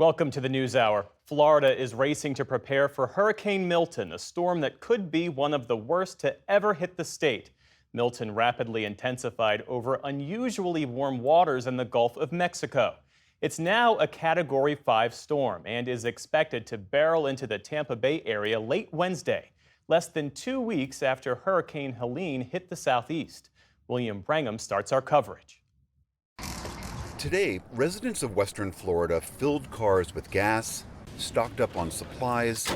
Welcome to the NewsHour. Florida is racing to prepare for Hurricane Milton, a storm that could be one of the worst to ever hit the state. Milton rapidly intensified over unusually warm waters in the Gulf of Mexico. It's now a Category 5 storm and is expected to barrel into the Tampa Bay area late Wednesday, less than 2 weeks after Hurricane Helene hit the southeast. William Brangham starts our coverage. Today, residents of western Florida filled cars with gas, stocked up on supplies,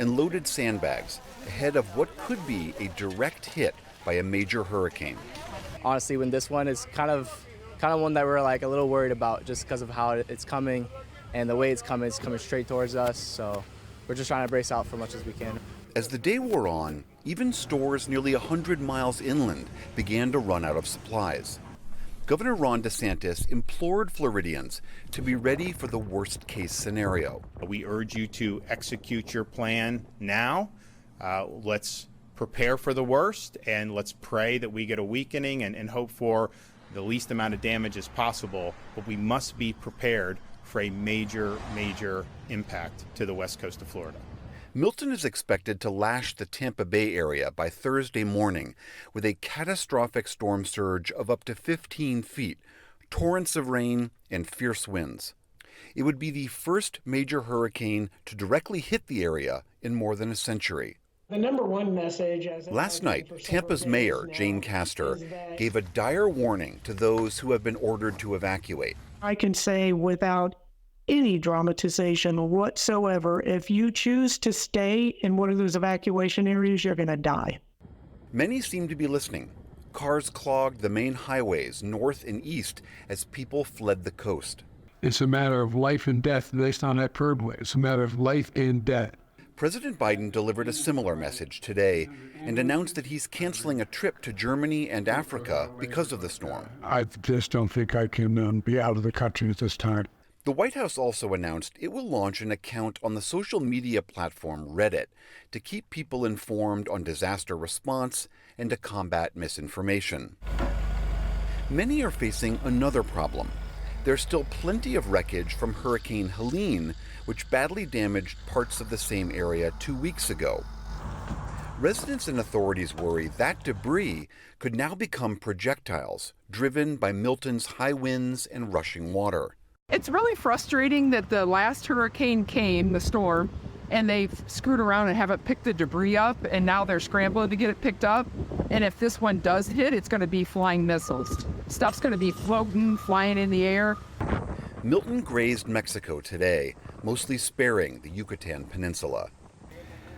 and loaded sandbags ahead of what could be a direct hit by a major hurricane. Honestly, when this one is kind of one that we're like a little worried about just because of how it's coming and the way it's coming straight towards us. So we're just trying to brace out for much as we can. As the day wore on, even stores nearly 100 miles inland began to run out of supplies. Governor Ron DeSantis implored Floridians to be ready for the worst-case scenario. We urge you to execute your plan now. Let's prepare for the worst, and let's pray that we get a weakening and hope for the least amount of damage as possible. But we must be prepared for a major impact to the west coast of Florida. Milton is expected to lash the Tampa Bay area by Thursday morning with a catastrophic storm surge of up to 15 feet, torrents of rain, and fierce winds. It would be the first major hurricane to directly hit the area in more than a century. The number one message Last night, Tampa's mayor, Jane Castor, gave a dire warning to those who have been ordered to evacuate. I can say without any dramatization whatsoever, if you choose to stay in one of those evacuation areas, you're going to die. Many seem to be listening. Cars clogged the main highways north and east as people fled the coast. It's a matter of life and death based on that roadway. It's a matter of life and death. President Biden delivered a similar message today and announced that he's canceling a trip to Germany and Africa because of the storm. I just don't think I can be out of the country at this time. The White House also announced it will launch an account on the social media platform Reddit to keep people informed on disaster response and to combat misinformation. Many are facing another problem. There's still plenty of wreckage from Hurricane Helene, which badly damaged parts of the same area 2 weeks ago. Residents and authorities worry that debris could now become projectiles driven by Milton's high winds and rushing water. It's really frustrating that the last hurricane came, the storm, and they've screwed around and haven't picked the debris up, and now they're scrambling to get it picked up. And if this one does hit, it's going to be flying missiles. Stuff's going to be floating, flying in the air. Milton grazed Mexico today, mostly sparing the Yucatan Peninsula.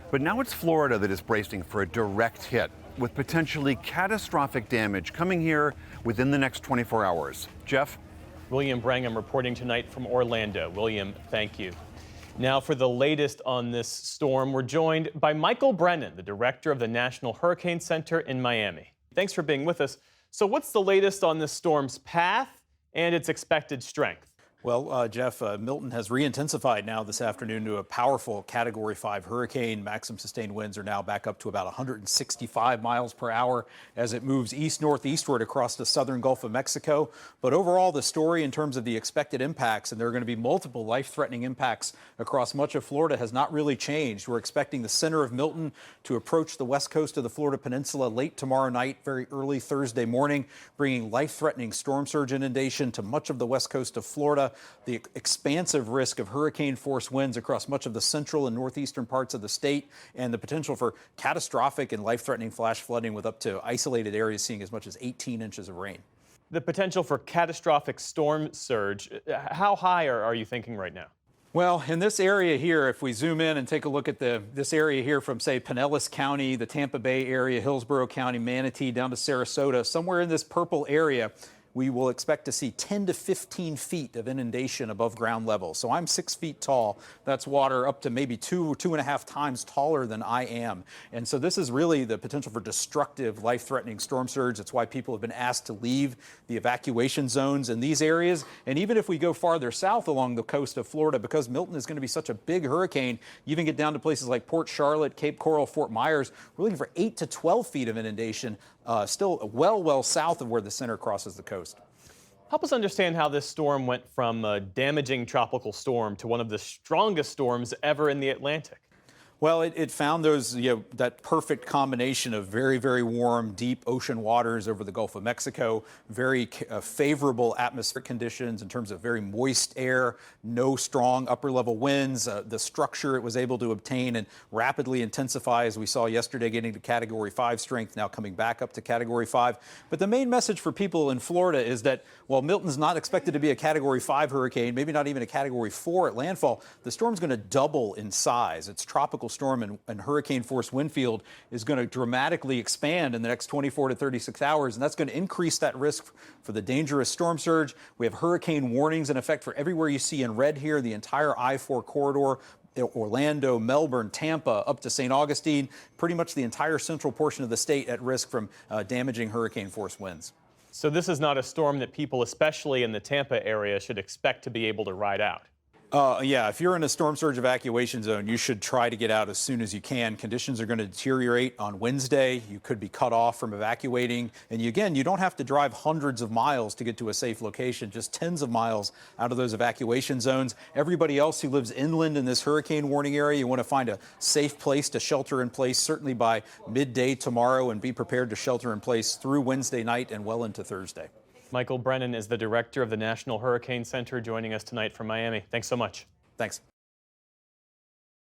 But now it's Florida that is bracing for a direct hit, with potentially catastrophic damage coming here within the next 24 hours. Jeff? William Brangham reporting tonight from Orlando. William, thank you. Now for the latest on this storm, we're joined by Michael Brennan, the director of the National Hurricane Center in Miami. Thanks for being with us. So what's the latest on this storm's path and its expected strength? Well, Jeff, Milton has re-intensified now this afternoon to a powerful Category 5 hurricane. Maximum sustained winds are now back up to about 165 miles per hour as it moves east-northeastward across the southern Gulf of Mexico. But overall, the story in terms of the expected impacts, and there are going to be multiple life-threatening impacts across much of Florida, has not really changed. We're expecting the center of Milton to approach the west coast of the Florida Peninsula late tomorrow night, very early Thursday morning, bringing life-threatening storm surge inundation to much of the west coast of Florida. The expansive risk of hurricane-force winds across much of the central and northeastern parts of the state, and the potential for catastrophic and life-threatening flash flooding with up to isolated areas seeing as much as 18 inches of rain. The potential for catastrophic storm surge, how high are you thinking right now? Well, in this area here, if we zoom in and take a look at this area here from, say, Pinellas County, the Tampa Bay area, Hillsborough County, Manatee, down to Sarasota, somewhere in this purple area, we will expect to see 10 to 15 feet of inundation above ground level. So I'm 6 feet tall. That's water up to maybe 2.5 times taller than I am. And so this is really the potential for destructive, life-threatening storm surge. That's why people have been asked to leave the evacuation zones in these areas. And even if we go farther south along the coast of Florida, because Milton is going to be such a big hurricane, you even get down to places like Port Charlotte, Cape Coral, Fort Myers, we're looking for 8 to 12 feet of inundation, still well south of where the center crosses the coast. Help us understand how this storm went from a damaging tropical storm to one of the strongest storms ever in the Atlantic. Well, it found that perfect combination of very, very warm, deep ocean waters over the Gulf of Mexico, very favorable atmospheric conditions in terms of very moist air, no strong upper level winds, the structure it was able to obtain and rapidly intensify, as we saw yesterday, getting to Category 5 strength, now coming back up to Category 5. But the main message for people in Florida is that while Milton's not expected to be a Category 5 hurricane, maybe not even a Category 4 at landfall, the storm's going to double in size. Its tropical storm and hurricane force wind field is going to dramatically expand in the next 24 to 36 hours, and that's going to increase that risk for the dangerous storm surge. We have hurricane warnings in effect for everywhere you see in red here, the entire I-4 corridor, Orlando, Melbourne, Tampa, up to St. Augustine, pretty much the entire central portion of the state at risk from damaging hurricane force winds. So this is not a storm that people, especially in the Tampa area, should expect to be able to ride out. Yeah, if you're in a storm surge evacuation zone, you should try to get out as soon as you can. Conditions are going to deteriorate on Wednesday. You could be cut off from evacuating. And you don't have to drive hundreds of miles to get to a safe location, just tens of miles out of those evacuation zones. Everybody else who lives inland in this hurricane warning area, you want to find a safe place to shelter in place, certainly by midday tomorrow, and be prepared to shelter in place through Wednesday night and well into Thursday. Michael Brennan is the director of the National Hurricane Center, joining us tonight from Miami. Thanks so much. Thanks.